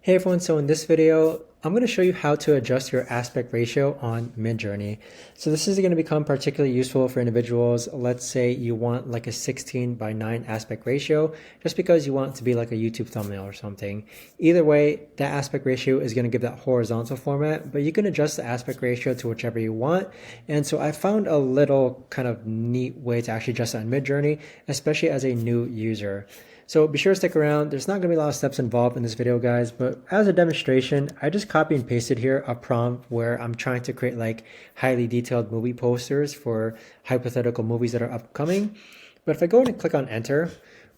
Hey everyone, so in this video, I'm going to show you how to adjust your aspect ratio on MidJourney. So this is going to become particularly useful for individuals. Let's say you want like a 16:9 aspect ratio, just because you want it to be like a YouTube thumbnail or something. Either way, that aspect ratio is going to give that horizontal format, but you can adjust the aspect ratio to whichever you want. And so I found a little kind of neat way to actually adjust it on MidJourney, especially as a new user. So be sure to stick around. There's not going to be a lot of steps involved in this video, guys, but as a demonstration, I just copy and pasted here a prompt where I'm trying to create like highly detailed movie posters for hypothetical movies that are upcoming. But if I go ahead and click on enter,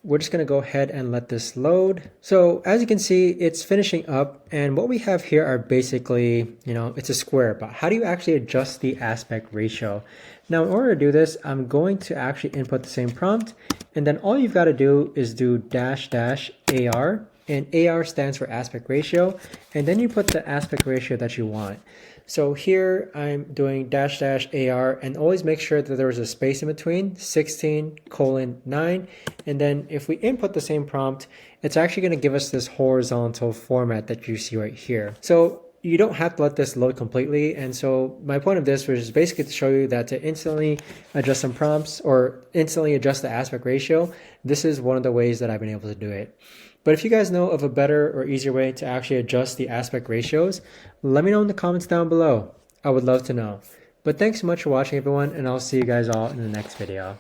we're just going to go ahead and let this load. So as you can see, it's finishing up, and what we have here are basically, it's a square, but how do you actually adjust the aspect ratio? Now, in order to do this, I'm going to actually input the same prompt, and then all you've got to do is do --AR, and AR stands for aspect ratio, and then you put the aspect ratio that you want. So here I'm doing --AR, and always make sure that there is a space in between, 16:9, and then if we input the same prompt, it's actually going to give us this horizontal format that you see right here. So you don't have to let this load completely, and so my point of this was basically to show you that to instantly adjust some prompts or instantly adjust the aspect ratio, this is one of the ways that I've been able to do it. But if you guys know of a better or easier way to actually adjust the aspect ratios, let me know in the comments down below. I would love to know. But thanks so much for watching, everyone, and I'll see you guys all in the next video.